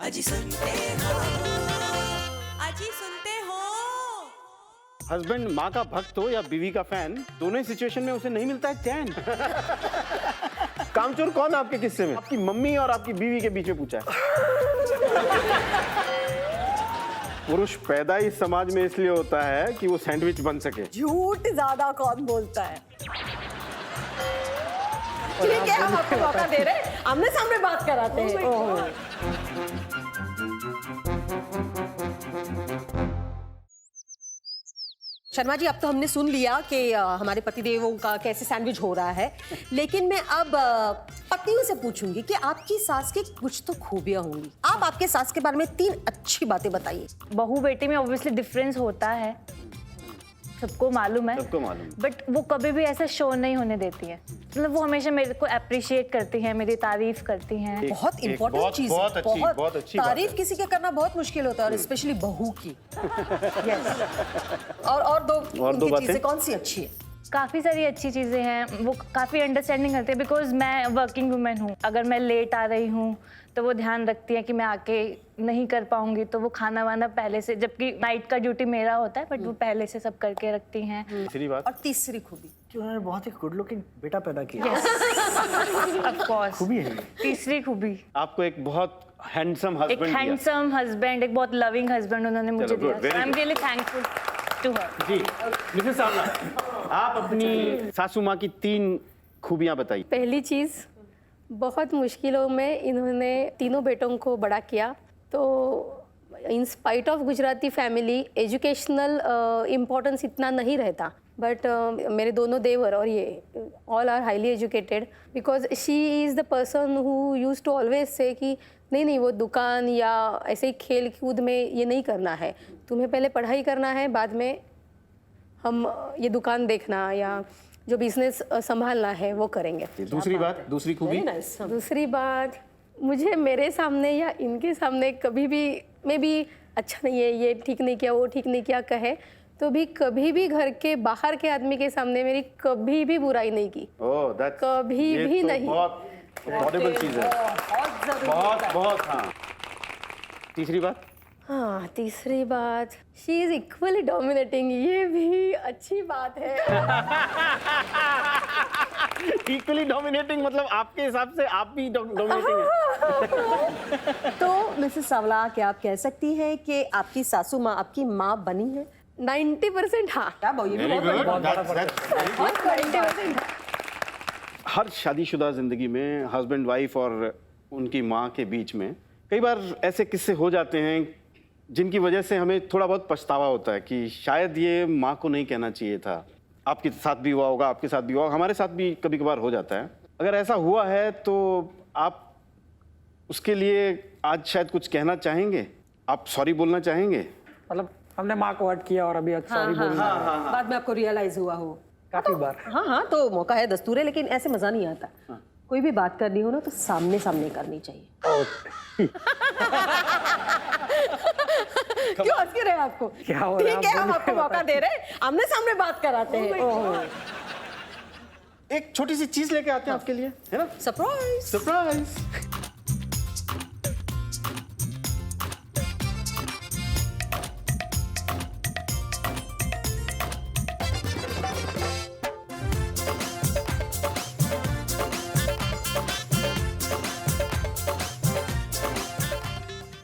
अजी सुनते हो, अजी सुनते हो। हस्बैंड माँ का भक्त हो या बीवी का फैन, दोनों ही सिचुएशन में उसे नहीं मिलता है चैन। कामचोर कौन है आपके किस्से में? आपकी मम्मी और आपकी बीवी के बीच में पूछा है। पुरुष पैदा इस समाज में इसलिए होता है कि वो सैंडविच बन सके। झूठ ज्यादा कौन बोलता है? ठीक है, हम आपको मौका दे रहे हैं, आमने सामने बात कराते हैं। शर्मा जी, अब तो हमने सुन लिया कि हमारे पतिदेवों का कैसे सैंडविच हो रहा है, लेकिन मैं अब पत्नियों से पूछूंगी कि आपकी सास की कुछ तो खूबियां होंगी। आप आपके सास के बारे में 3 अच्छी बातें बताइए। बहू बेटी में ऑब्वियसली डिफरेंस होता है, सबको मालूम है, सबको मालूम। बट वो कभी भी ऐसा शो नहीं होने देती है। मतलब वो हमेशा मेरे को अप्रिशिएट करती हैं, मेरी तारीफ करती हैं। बहुत इंपॉर्टेंट चीज है। बहुत अच्छी बात तारीफ है। किसी के करना बहुत मुश्किल होता है, और स्पेशली बहू की। और दो बातें? चीजें कौन सी अच्छी है? काफ़ी सारी अच्छी चीज़ें हैं, वो काफ़ी अंडरस्टैंडिंग करती है, बिकॉज मैं वर्किंग वुमेन हूँ। अगर मैं लेट आ रही हूँ तो वो ध्यान रखती है कि मैं आके नहीं कर पाऊंगी, तो वो खाना वाना पहले से, जबकि नाइट का ड्यूटी मेरा होता है, बट वो पहले से सब करके रखती हैं। तीसरी बात? और तीसरी खूबी कि उन्होंने बहुत ही गुड लुकिंग बेटा पैदा किया। ऑफ कोर्स खूबी है। तीसरी खूबी, आपको एक बहुत हैंडसम एक हस्बैंड दिया। हैंडसम हस्बैंड, एक बहुत लविंग हस्बैंड उन्होंने मुझे चलो, दिया। good, very I am really thankful to her. जी मिसेस सावला, आप अपनी सासू माँ की 3 खूबियां बताइए। पहली चीज़, बहुत मुश्किलों में इन्होंने तीनों बेटों को बड़ा किया। तो in spite of Gujarati family, educational importance इतना नहीं रहता, बट मेरे दोनों देवर और ये all are highly educated, because she is the person who use to always say कि नहीं वो दुकान या ऐसे ही खेल कूद में ये नहीं करना है, तुम्हें पहले पढ़ाई करना है, बाद में हम ये दुकान देखना या जो बिजनेस संभालना है वो करेंगे। दूसरी बात, दूसरी खूबी? दूसरी बात, मुझे मेरे सामने या इनके सामने कभी भी मैं भी अच्छा नहीं है, ये ठीक नहीं किया, वो ठीक नहीं किया कहे, तो भी कभी भी घर के बाहर के आदमी के सामने मेरी कभी भी बुराई नहीं की। ओह, that's कभी ये भी तो नहीं। बहुत अफोर्डेबल चीज है। बहुत। हाँ, तीसरी बात? हाँ, तीसरी बात, शी इज इक्वली डोमिनेटिंग, ये भी अच्छी बात है। इक्वली डोमिनेटिंग मतलब आपके हिसाब से आप भी डोमिनेटिंग है? तो मिसेस सावला, क्या आप कह सकती हैं कि आपकी सासू माँ आपकी माँ बनी है? 90% हाँ। क्या ये भी Very बहुत good. बड़ी बात That's 90% हर शादीशुदा जिंदगी में हस्बैंड वाइफ और उनकी माँ के बीच में कई बार ऐसे किस्से हो जाते हैं जिनकी वजह से हमें थोड़ा बहुत पछतावा होता है कि शायद ये माँ को नहीं कहना चाहिए था। आपके साथ भी हुआ होगा, आपके साथ भी हुआ होगा, हमारे साथ भी कभी कभार हो जाता है। अगर ऐसा हुआ है तो आप उसके लिए आज शायद कुछ कहना चाहेंगे, आप सॉरी बोलना चाहेंगे? मतलब हमने माँ को हर्ट किया और अभी सॉरी बोलना है। बाद में आपको रियलाइज हुआ हो? काफी बार। हाँ, तो मौका है, दस्तूर है, लेकिन ऐसे मजा नहीं आता। कोई भी बात करनी हो ना तो सामने सामने करनी चाहिए। क्यों हंस के रहे आपको? क्या हो रहा है? ठीक है, हम आप आपको मौका दे रहे हैं, आमने सामने बात कराते हैं। एक छोटी सी चीज लेके आते हैं आपके लिए, है ना? सरप्राइज। सरप्राइज।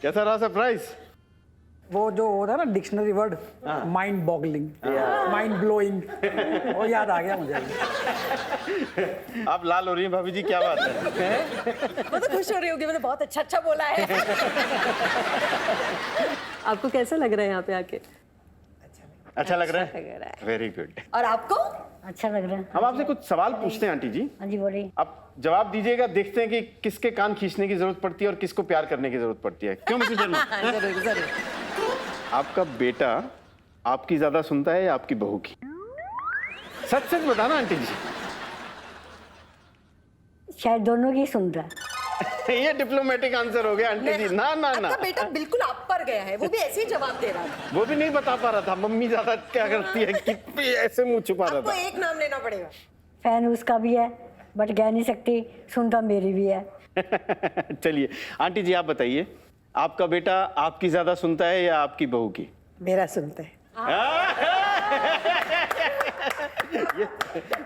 कैसा रहा सरप्राइज? वो जो होता है ना dictionary word, mind boggling, mind blowing, वो याद आ गया मुझे। आप लाल हो रही हैं भाभी जी, क्या बात है? मैं तो खुश हो रही होगी, मैंने बहुत अच्छा बोला है। आपको कैसा लग रहा है यहाँ पे आके? अच्छा लग रहा लग रहा है? Very good. और आपको? अच्छा लग रहा है। हम आपसे कुछ सवाल पूछते हैं आंटी जी, हाँ जी, बोलिए। आप जवाब दीजिएगा। देखते हैं कि किसके कान खींचने की जरूरत पड़ती है और किसको प्यार करने की जरूरत पड़ती है। क्यों मिसेस शर्मा? जरूर जरूर। आपका बेटा आपकी ज्यादा सुनता है या आपकी बहू की? सच सच बताना आंटी जी। शायद दोनों की सुन रहा है। ये डिप्लोमेटिक आंसर हो गया आंटी जी। ना ना ना, आपका बेटा बिल्कुल आप पर गया है, वो भी ऐसे ही जवाब दे रहा था। वो भी नहीं बता पा रहा था मम्मी ज्यादा क्या करती है, कितनी ऐसे मुंह छुपा रहा आपको था। एक नाम लेना पड़ेगा। फैन उसका भी है, बट कह नहीं सकती, सुनता मेरी भी है। चलिए आंटी जी आप बताइए, आपका बेटा आपकी ज्यादा सुनता है या आपकी बहू की? मेरा सुनते हैं।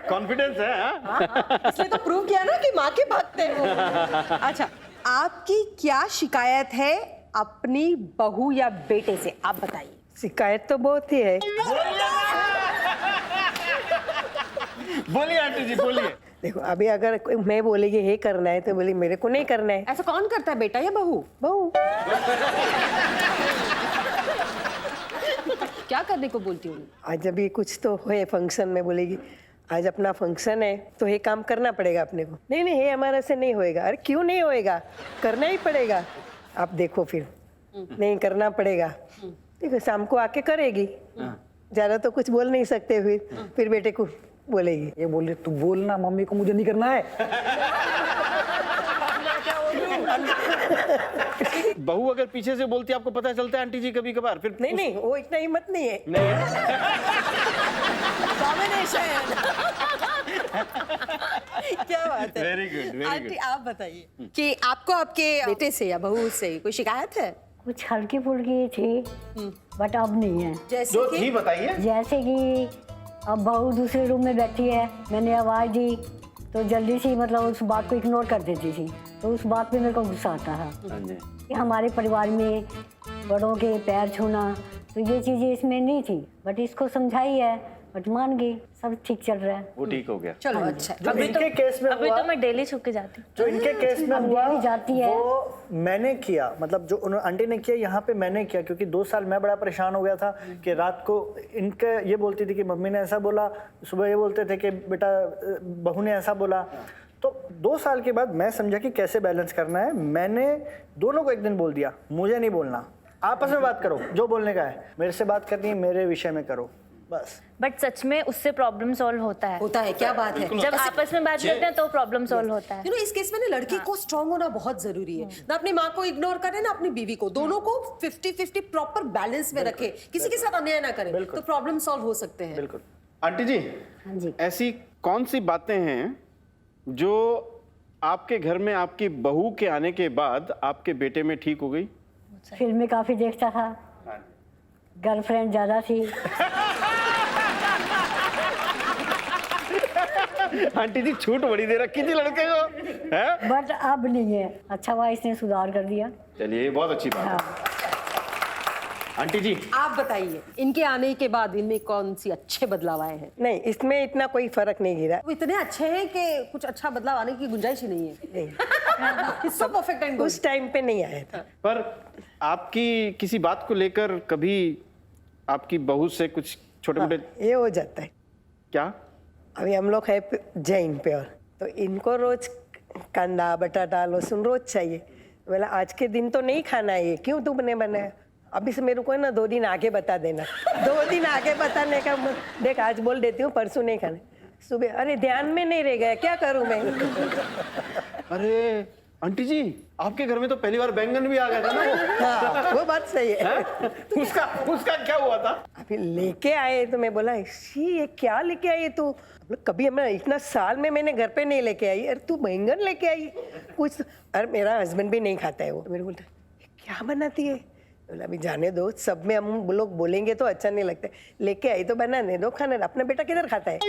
कॉन्फिडेंस है हाँ? इसलिए तो प्रूव किया ना कि माँ के भक्त हैं वो। अच्छा, आपकी क्या शिकायत है अपनी बहू या बेटे से, आप बताइए। शिकायत तो बहुत ही है। बोलिए आंटी जी बोलिए। देखो अभी अगर मैं बोलेगी ये करना है तो बोली मेरे को नहीं करना है। ऐसा कौन करता है, बेटा या बहू? बहू क्या करने को बोलती हूँ? आज अभी कुछ तो है फंक्शन में, बोलेगी आज अपना फंक्शन है तो ये काम करना पड़ेगा अपने को। नहीं नहीं ये हमारे से नहीं होएगा। अरे क्यों नहीं होएगा, करना ही पड़ेगा। आप देखो फिर नहीं करना पड़ेगा। देखो शाम को आके करेगी, ज्यादा तो कुछ बोल नहीं सकते। फिर बेटे को बोलेगी, ये बोले तू बोलना मम्मी को, मुझे नहीं करना है। बहू अगर पीछे से बोलती है आपको पता चलता है आंटी जी कभी कभार? फिर नहीं नहीं वो इतना हिम्मत नहीं है। नहीं है? क्या बात है। Very good very aunty good. आप बताइए कि आपको आपके बेटे से या बहू से कोई शिकायत है? कुछ हल्की फुल्की थी बट अब नहीं है। जैसे जो कि थी बताइए। जैसे कि अब बहू दूसरे रूम में बैठी है, मैंने आवाज़ दी तो जल्दी से मतलब उस बात को इग्नोर कर देती थी, तो उस बात पे मेरे को गुस्सा आता है हाँ जी। कि हमारे परिवार में बड़ों के पैर छूना, तो ये चीज़ें इसमें नहीं थी। बट इसको समझाई है, बट मान गई, सब ठीक चल रहा है। वो ठीक हो गया। चलो अच्छा है। जो इनके केस में अभी हुआ, तो मैं डेली छुप के जाती हूँ। जो इनके केस में अब हुआ डेली जाती है। वो मैंने किया, मतलब जो आंटी ने किया यहाँ पे मैंने किया, क्योंकि 2 साल मैं बड़ा परेशान हो गया था कि रात को इनके ये बोलती थी कि मम्मी ने ऐसा बोला, सुबह ये बोलते थे कि बेटा बहू ने ऐसा बोला। तो 2 साल के बाद मैं समझा कि कैसे बैलेंस करना है। मैंने दोनों को एक दिन बोल दिया, मुझे नहीं बोलना, आपस में बात करो, जो बोलने का है मेरे से बात करनी है मेरे विषय में करो बस। बट सच में उससे प्रॉब्लम सॉल्व होता है। होता है, क्या बात है। जब आपस में बात करते हैं तो प्रॉब्लम सॉल्व होता है। इस केस में ना लड़के को स्ट्रांग होना बहुत जरूरी है। ना अपनी माँ को इग्नोर करे ना अपनी बीवी को, दोनों को 50-50 प्रॉपर बैलेंस में रखे, किसी के साथ अन्याय ना करे, तो प्रॉब्लम सॉल्व हो सकते हैं। बिल्कुल। आंटी जी हाँ जी। ऐसी कौन सी बातें हैं जो आपके घर में आपकी बहू के आने के बाद आपके बेटे में ठीक हो गई? फिल्में काफ़ी देखता था, गर्लफ्रेंड ज़्यादा थी। आंटी जी छूट बड़ी दे रखी थी लड़के को है? बट अब नहीं है। अच्छा हुआ इसने सुधार कर दिया। चलिए ये बहुत अच्छी बात है। आंटी जी आप बताइए इनके आने के बाद इनमें कौन सी अच्छे बदलाव आए हैं? नहीं इसमें इतना कोई फर्क नहीं गिरा। वो इतने अच्छे हैं कि कुछ अच्छा बदलाव आने की गुंजाइश ही नहीं है। सब परफेक्ट एंड उस टाइम पे नहीं आया था। पर आपकी किसी बात को लेकर कभी आपकी बहू से कुछ छोटे मोटे ये हो जाता है। क्या? अभी हम लोग है जैन प्योर, तो इनको रोज कांदा बटाटा लहसुन रोज चाहिए। बोला आज के दिन तो नहीं खाना है, क्यों तुमने बनाया? अभी से मेरे को है ना 2 दिन आगे बता देना। 2 दिन आगे बताने का देख, आज बोल देती हूँ परसों नहीं खाना, सुबह अरे ध्यान में नहीं रह गया, क्या करूँ मैं? अरे आंटी जी आपके घर में तो पहली बार बैंगन भी आ गया था ना। हाँ वो बात सही है। उसका क्या हुआ था? अभी लेके आए तो मैं बोला ये क्या लेके आई तू? कभी मैं इतना साल में मैंने घर पे नहीं लेके आई। अरे तू बैंगन लेके आई कुछ? अरे मेरा हस्बैंड भी नहीं खाता है वो। मेरे बोलता क्या बनाती है? बोला अभी जाने दो, सब में हम लोग बोलेंगे तो अच्छा नहीं लगता, लेके आई तो बनाने दो, खाने। अपना बेटा किधर खाता है?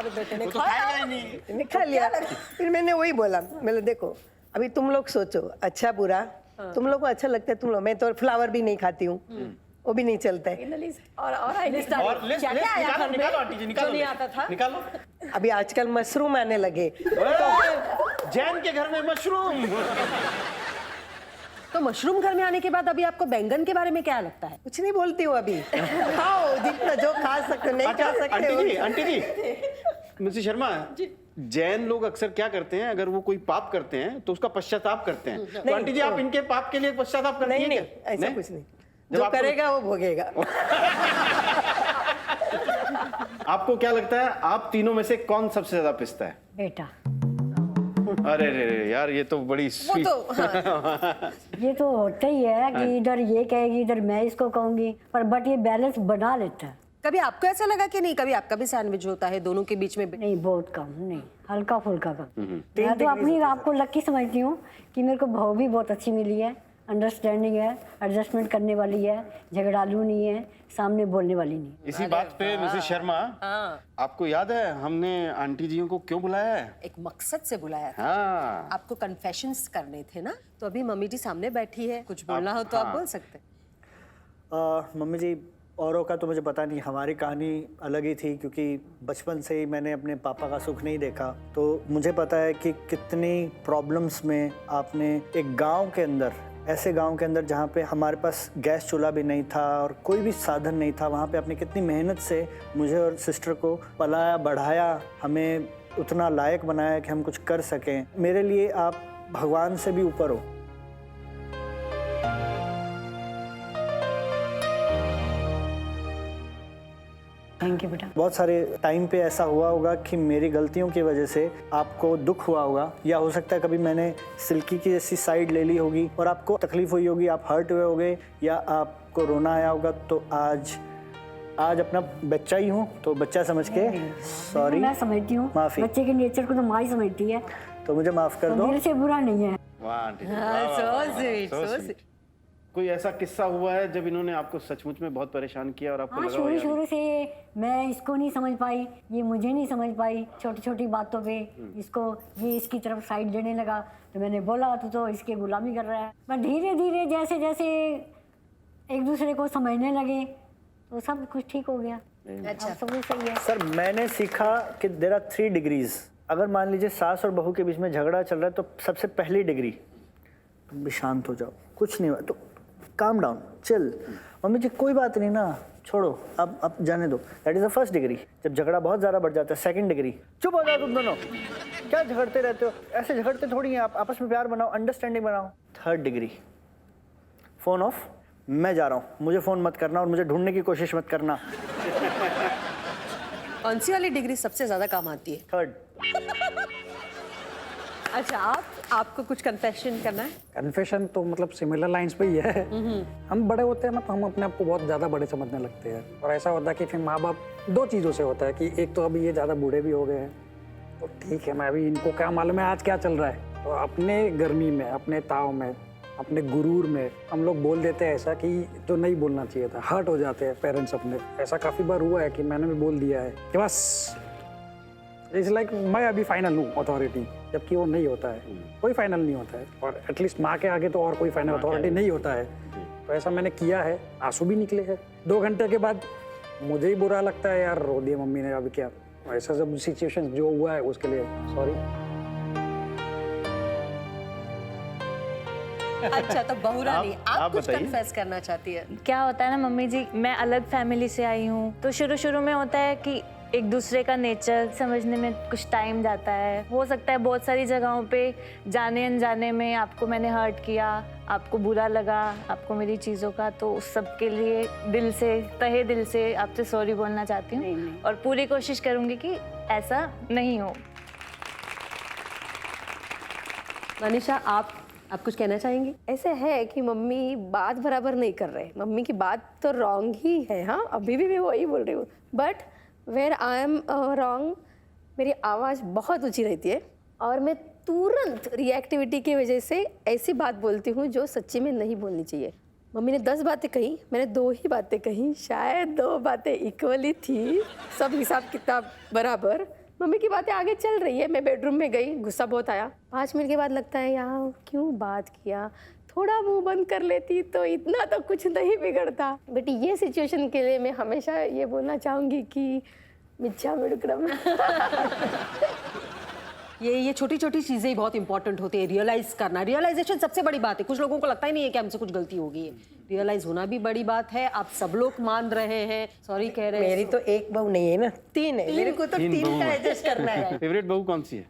बेटे ने खा लिया। फिर मैंने वही बोला, मैंने देखो अभी तुम लोग सोचो अच्छा बुरा, तुम लोग को अच्छा लगता है तुम लोग। मैं तो फ्लावर भी नहीं खाती हूँ, वो भी नहीं चलता है। और लिस्ट निकालो आंटी जी, निकालो। नहीं आता था? निकालो। अभी आजकल मशरूम आने लगे। जैन के घर में मशरूम। तो मशरूम घर में आने के बाद अभी आपको बैंगन के बारे में क्या लगता है? कुछ नहीं बोलती हूँ अभी। खाओ जितना जो खा सकते नहीं खा सकते हो। आंटी जी मिसेस शर्मा, जैन लोग अक्सर क्या करते हैं, अगर वो कोई पाप करते हैं तो उसका पश्चाताप करते हैं। तो आंटी जी आप इनके पाप के लिए पश्चाताप करती हैं नहीं क्या? नहीं ऐसा कुछ नहीं, जब जो आपको- करेगा वो भोगेगा। आपको क्या लगता है आप तीनों में से कौन सबसे ज्यादा पिसता है? बेटा अरे रे यार ये तो बड़ी वो sweet- तो हाँ। ये तो होता ही है कि इधर ये कहेगी इधर मैं इसको कहूंगी, पर बट ये बैलेंस बना लेता है। कभी आपको ऐसा लगा कि नहीं कभी आपका भी सैंडविच होता है दोनों के बीच में? नहीं, बहुत कम, नहीं, हल्का फुल्का कम। मैं तो अपनी आप को लकी समझती हूँ कि मेरे को बहू भी बहुत अच्छी मिली है, अंडरस्टैंडिंग है, एडजस्टमेंट करने वाली है, झगड़ालू नहीं है, सामने बोलने वाली नहीं। इसी बात पे मिसेस शर्मा, आपको याद है हमने आंटी जियों को क्यों बुलाया है? एक मकसद से बुलाया था। हाँ, आपको कन्फेशंस करने थे ना, तो अभी मम्मी जी सामने बैठी है, कुछ बोलना हो तो आप बोल सकते हैं। मम्मी जी, औरों का तो मुझे पता नहीं, हमारी कहानी अलग ही थी क्योंकि बचपन से ही मैंने अपने पापा का सुख नहीं देखा। तो मुझे पता है कि कितनी प्रॉब्लम्स में आपने एक गांव के अंदर, ऐसे गांव के अंदर जहाँ पे हमारे पास गैस चूल्हा भी नहीं था और कोई भी साधन नहीं था, वहाँ पे आपने कितनी मेहनत से मुझे और सिस्टर को पलाया बढ़ाया, हमें उतना लायक बनाया कि हम कुछ कर सकें। मेरे लिए आप भगवान से भी ऊपर हो। थैंक यू बेटा। बहुत सारे टाइम पे ऐसा हुआ होगा कि मेरी गलतियों की वजह से आपको दुख हुआ होगा, या हो सकता है कभी मैंने सिल्की की जैसी साइड ले ली होगी और आपको तकलीफ हुई होगी, आप हर्ट हुए होगे या आपको रोना आया होगा। तो आज अपना बच्चा ही हूँ, तो बच्चा समझ के सॉरी, मैं समझती हूँ, माफी। बच्चे के नेचर को तो माँ ही समझती है, तो मुझे माफ कर तो दो। दिल से बुरा नहीं है। वाह आंटी जी, हाँ, वाह, वाह, so वाह, sweet, so so sweet। sweet। कोई ऐसा किस्सा हुआ है जब इन्होंने आपको सचमुच में बहुत परेशान किया और आपको हाँ, लगा हो शुरू यार, शुरू से मैं इसको नहीं समझ पाई, ये मुझे नहीं समझ पाई, छोटी छोटी बातों पे इसको, ये इसकी तरफ साइड देने लगा, तो मैंने बोला तो इसकी गुलामी कर रहा है। पर धीरे धीरे जैसे जैसे एक दूसरे को समझने लगे तो सब कुछ ठीक हो गया। अच्छा, सब कुछ सही है। सर, मैंने सीखा कि देयर आर 3 डिग्रीज। अगर मान लीजिए सास और बहू के बीच में झगड़ा चल रहा है तो सबसे पहली डिग्री, तुम भी शांत हो जाओ, कुछ नहीं हुआ, तो काम डाउन, चिल। मम्मी जी कोई बात नहीं ना, छोड़ो, अब जाने दो। That is the first degree. जब झगड़ा बहुत ज़्यादा बढ़ जाता है, सेकंड डिग्री, चुप हो जाओ तुम दोनों, क्या झगड़ते रहते हो, ऐसे झगड़ते थोड़ी हैं आप, आपस में प्यार बनाओ, अंडरस्टैंडिंग बनाओ। थर्ड डिग्री, फ़ोन ऑफ, मैं जा रहा हूँ, मुझे फ़ोन मत करना और मुझे ढूंढने की कोशिश मत करना। कौन सी वाली डिग्री सबसे ज्यादा काम आती है? थर्ड। अच्छा, आपको कुछ कन्फेशन करना है? कन्फेशन तो मतलब सिमिलर लाइंस पे ही है। हम बड़े होते हैं ना, तो हम अपने आप को बहुत ज़्यादा बड़े समझने लगते हैं, और ऐसा होता है कि फिर माँ बाप 2 चीज़ों से होता है कि एक तो अभी ये ज़्यादा बूढ़े भी हो गए हैं, तो ठीक है, मैं अभी इनको क्या मालूम है आज क्या चल रहा है, तो अपने गर्मी में, अपने ताव में, अपने गुरूर में हम लोग बोल देते हैं ऐसा कि जो नहीं बोलना चाहिए था, हर्ट हो जाते हैं पेरेंट्स अपने। ऐसा काफ़ी बार हुआ है कि मैंने भी बोल दिया है कि बस इट्स लाइक मैं अभी फाइनल हूँ अथॉरिटी, जबकि वो नहीं होता है, कोई फाइनल नहीं होता है, और एटलीस्ट माँ के आगे तो और कोई फाइनल अथॉरिटी नहीं होता है। तो ऐसा मैंने किया है, आंसू भी निकले हैं। 2 घंटे के बाद मुझे ही बुरा लगता है, यार रो दिया मम्मी ने, अभी क्या। ऐसा सब सिचुएशन जो हुआ है उसके लिए सॉरी। अच्छा, तो बहू रानी, आप कुछ बताइए। कन्फेस करना चाहती है? क्या होता है ना मम्मी जी, मैं अलग फैमिली से आई हूँ, तो शुरू शुरू में होता है कि एक दूसरे का नेचर समझने में कुछ टाइम जाता है। हो सकता है बहुत सारी जगहों पे जाने अनजाने में आपको मैंने हर्ट किया, आपको बुरा लगा, आपको मेरी चीज़ों का, तो उस सब के लिए दिल से, तहे दिल से आपसे सॉरी बोलना चाहती हूँ, और पूरी कोशिश करूँगी कि ऐसा नहीं हो। मनीषा, आप कुछ कहना चाहेंगी? ऐसे है कि मम्मी बात बराबर नहीं कर रहे, मम्मी की बात तो रॉन्ग ही है। हाँ, अभी भी मैं वही बोल रही हूँ, but where I am wrong, मेरी आवाज़ बहुत ऊंची रहती है और मैं तुरंत रिएक्टिविटी की वजह से ऐसी बात बोलती हूँ जो सच्ची में नहीं बोलनी चाहिए। मम्मी ने 10 बातें कही, मैंने 2 ही बातें कही, शायद 2 बातें इक्वली थी, सब हिसाब किताब बराबर। मम्मी की बातें आगे चल रही है, मैं बेडरूम में गई, गुस्सा बहुत आया, 5 मिनट के बाद लगता है यार क्यों बात किया, थोड़ा मुंह बंद कर लेती तो इतना तो कुछ नहीं बिगड़ता। बट ये सिचुएशन के लिए मैं हमेशा ये बोलना चाहूँगी कि मिच्छा मिडुक्रम। ये छोटी छोटी चीजें ही बहुत इंपॉर्टेंट होती है, रियलाइज करना। रियलाइजेशन सबसे बड़ी बात है। कुछ लोगों को लगता ही नहीं है कि हमसे कुछ गलती हो गई है, रियलाइज होना भी बड़ी बात है। आप सब लोग मान रहे हैं, सॉरी कह रहे हैं। मेरी तो एक बहू नहीं है ना, 3 है, मेरे को तो 3 का एडजस्ट करना है। फेवरेट बहू कौन सी है?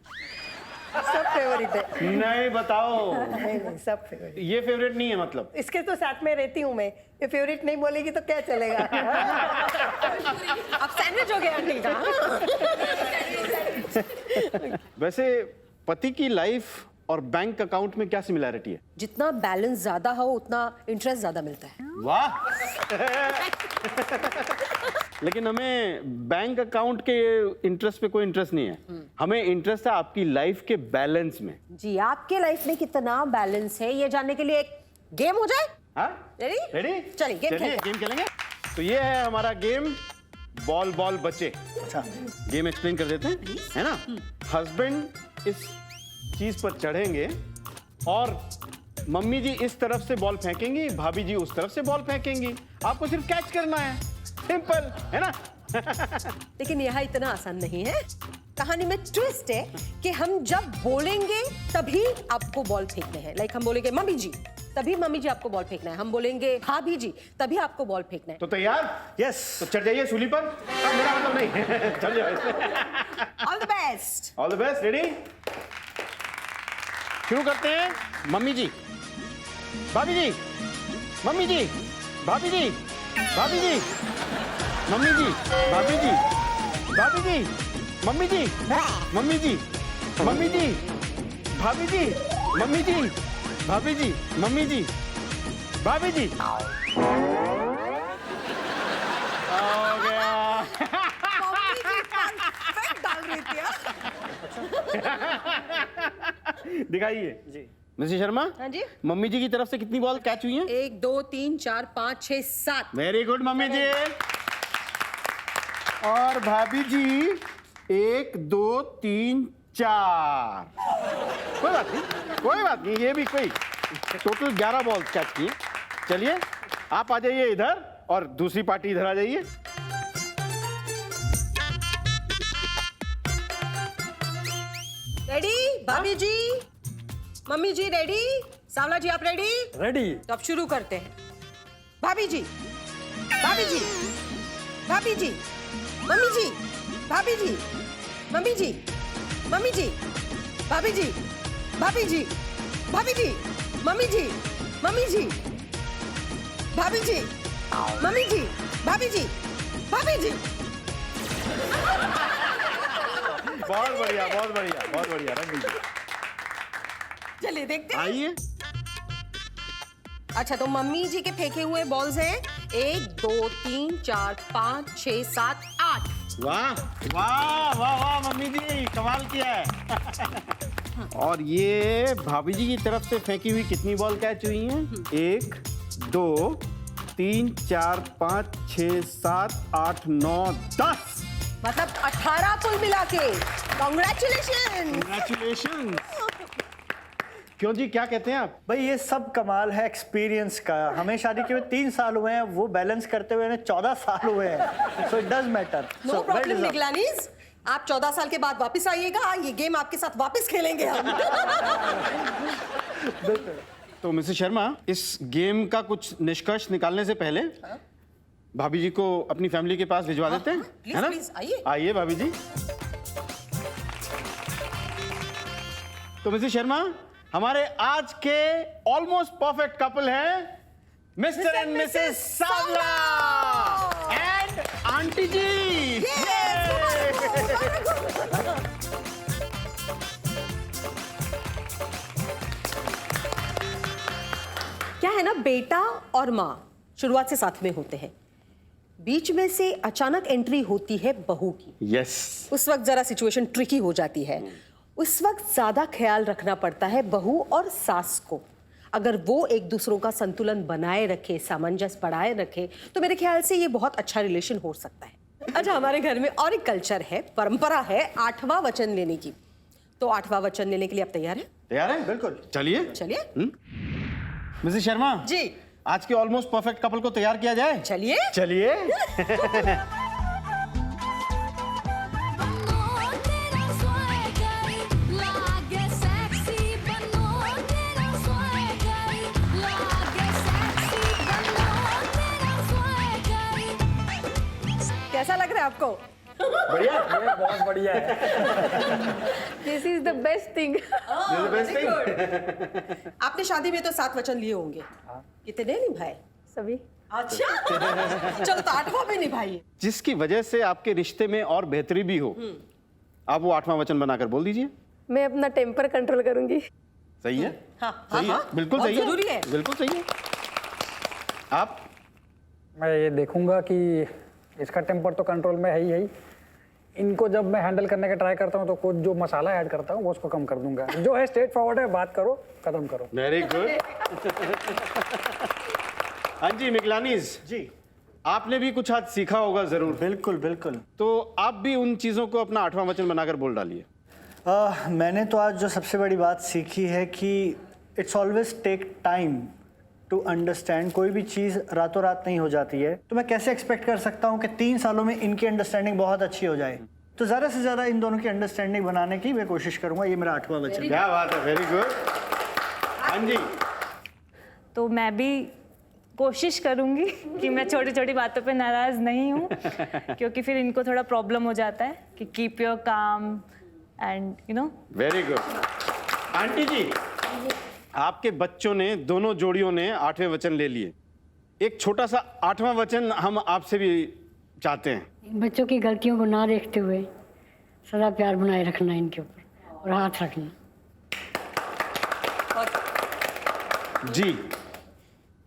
सब फेवरेट है। नहीं बताओ। नहीं, सब फेवरेट। ये फेवरेट नहीं है मतलब? इसके तो साथ में रहती हूँ मैं, ये फेवरेट नहीं बोलेगी तो क्या चलेगा। आप सैंडविच हो गए आंटी का। वैसे पति की लाइफ और बैंक अकाउंट में क्या सिमिलैरिटी है? जितना बैलेंस ज्यादा हो उतना इंटरेस्ट ज्यादा मिलता है। वाह। लेकिन हमें बैंक अकाउंट के इंटरेस्ट पे कोई इंटरेस्ट नहीं है, हमें इंटरेस्ट है आपकी लाइफ के बैलेंस में। जी, आपके लाइफ में कितना बैलेंस है ये जानने के लिए एक गेम हो जाए। हाँ, रेडी? रेडी? चलिए गेम खेलते हैं। गेम खेलेंगे। तो ये है हमारा गेम, बॉल बॉल बचे। अच्छा, गेम एक्सप्लेन कर देते हैं, है ना। हस्बैंड इस चीज पर चढ़ेंगे और मम्मी जी इस तरफ से बॉल फेंकेंगी, भाभी जी उस तरफ से बॉल फेंकेंगी, आपको सिर्फ कैच करना है, सिंपल है ना। लेकिन यह इतना आसान नहीं है। कहानी में ट्विस्ट है कि हम जब बोलेंगे तभी आपको बॉल फेंकने हैं। लाइक हम बोलेंगे मम्मी जी, तभी मम्मी जी आपको बॉल फेंकना है। हम बोलेंगे भाभी जी, तभी आपको बॉल फेंकना है। तो तैयार? यस। तो चढ़ जाइए सूली पर। मेरा मतलब नहीं। चल जाओ। All the best. All the best. Ready? शुरू करते हैं। मम्मी जी, भाभी जी, मम्मी जी, भाभी जी, भाभी जी, मम्मी जी, भाभी जी, भाभी जी, मम्मी जी, मम्मी जी, मम्मी जी, भाभी जी, मम्मी जी, भाभी जी, मम्मी जी, भाभी जी। हो गया। दिखाइए जी। मिसेस शर्मा। हाँ जी। मम्मी जी की तरफ से कितनी बॉल कैच हुई हैं? 1 2 3 4 5 6 7। वेरी गुड मम्मी जी। और भाभी जी 1 2 3 4। कोई बात नहीं, कोई बात नहीं, ये भी कोई टोटल 11 बॉल कैच की। चलिए आप आ जाइए इधर और दूसरी पार्टी इधर आ जाइए। रेडी? भाभी जी, मम्मी जी रेडी? सावला जी आप रेडी? रेडी। तो अब शुरू करते हैं। भाभी जी, भाभी जी, भाभी जी, मम्मी जी, भाभी जी, मम्मी जी, मम्मी जी, भाभी जी, भाभी जी, भाभी जी, मम्मी जी, मम्मी जी, भाभी जी, मम्मी जी, भाभी जी, भाभी जी। बहुत बढ़िया, बहुत बढ़िया, बहुत बढ़िया। रख दीजिए। चलिए देखते हैं। आइए। अच्छा, तो मम्मी जी के फेंके हुए बॉल्स हैं 1 2 3 4 5 6 7 8। वाह वाह वाह वाह मम्मी जी, कमाल किया है। और ये भाभी जी की तरफ से फेंकी हुई कितनी बॉल कैच हुई हैं? 1 2 3 4 5 6 7 8 9 10। मतलब 18 कुल मिला के। कॉन्ग्रेचुलेशन। Congratulations। क्यों जी, क्या कहते हैं आप? भाई ये सब कमाल है एक्सपीरियंस का। हमें शादी के हुए 3 साल हुए हैं, वो बैलेंस करते हुए 14 साल हुए हैं। So it does matter. No problem निकलानीस, आप 14 साल के बाद वापस आइएगा, ये गेम आपके साथ वापस खेलेंगे हम। तो मिसेस शर्मा, इस गेम का कुछ निष्कर्ष निकालने से पहले भाभी जी को अपनी फैमिली के पास भिजवा देते हैं, है ना? प्लीज आइए। आइए भाभी जी। तो मिसेस शर्मा, हमारे आज के ऑलमोस्ट परफेक्ट कपल हैं Mr and Mrs Sawla and aunty ji. क्या है ना, बेटा और माँ शुरुआत से साथ में होते हैं, बीच में से अचानक एंट्री होती है बहू की। यस। उस वक्त जरा सिचुएशन ट्रिकी हो जाती है। उस वक्त ज्यादा ख्याल रखना पड़ता है बहू और सास को। अगर वो एक दूसरों का संतुलन बनाए रखे, सामंजस्य बढ़ाए रखे, तो मेरे ख्याल से ये बहुत अच्छा रिलेशन हो सकता है। अच्छा, हमारे घर में और एक कल्चर है, परंपरा है 8वां वचन लेने की। तो 8वां वचन लेने के लिए आप तैयार हैं? तैयार हैं? बिल्कुल। चलिए। चलिए। मिसेस शर्मा जी। आज के ऑलमोस्ट परफेक्ट कपल को तैयार किया जाए। चलिए। चलिए। कैसा लग रहा है आपको? बढ़िया, ये बहुत बढ़िया है। This is the best thing. आपने शादी में तो 7 वचन लिए होंगे, कितने निभाए? सभी। अच्छा। चलो, तो 8वां भी निभाइए। जिसकी वजह से आपके रिश्ते में और बेहतरी भी हो, आप वो 8वां वचन बनाकर बोल दीजिए। मैं अपना टेम्पर कंट्रोल करूंगी। सही है? हाँ, सही है, बिल्कुल बहुत सही है, जरूरी है। बिल्कुल सही है। आप? मैं ये देखूंगा कि इसका टेम्पर तो कंट्रोल में है ही। इनको जब मैं हैंडल करने का ट्राई करता हूँ तो कुछ जो मसाला ऐड करता हूँ वो उसको कम कर दूंगा। जो है स्ट्रेट फॉरवर्ड है, बात करो खत्म करो। Very good. हाँ जी मिगलानीज जी, आपने भी कुछ आज सीखा होगा जरूर। बिल्कुल बिल्कुल। तो आप भी उन चीजों को अपना 8वां वचन बनाकर बोल डालिए। मैंने तो आज जो सबसे बड़ी बात सीखी है कि it's always take time to understand. कोई भी चीज़ रातों रात नहीं हो जाती है। तो मैं कैसे एक्सपेक्ट कर सकता हूँ कि 3 सालों में इनकी अंडरस्टैंडिंग बहुत अच्छी हो जाए। तो ज़्यादा से ज़्यादा इन दोनों की अंडरस्टैंडिंग बनाने की मैं कोशिश करूँगा। ये मेरा 8वां वचन है। क्या बात है, वेरी गुड। हाँ जी, तो मैं भी कोशिश करूंगी कि मैं छोटी छोटी बातों पे नाराज नहीं हूँ, क्योंकि फिर इनको थोड़ा प्रॉब्लम हो जाता है कि keep your calm and you know. Very good. Aunty ji, आपके बच्चों ने, दोनों जोड़ियों ने 8वें वचन ले लिए। एक छोटा सा 8वां वचन हम आपसे भी चाहते हैं। बच्चों की गलतियों को ना देखते हुए सदा प्यार बनाए रखना इनके ऊपर और हाथ रखना। जी,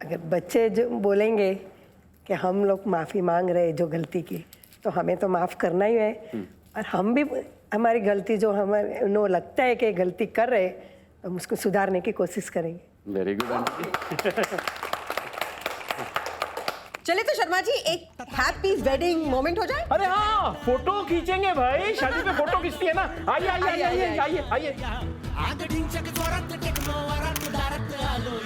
अगर बच्चे जो बोलेंगे कि हम लोग माफ़ी मांग रहे हैं जो गलती की, तो हमें तो माफ़ करना ही है। और हम भी हमारी गलती जो हमें उन्हें लगता है कि गलती कर रहे, तो हम उसको सुधारने की कोशिश करेंगे। वेरी गुड आंटी जी। चले तो शर्मा जी एक हैप्पी वेडिंग मोमेंट हो जाए। अरे हाँ, फोटो खींचेंगे भाई, शादी पे फोटो खींचती है ना। आइए आइए आइए आइए आइए। आग ढिंचक जोरात टेक्नो वरात दारात आलो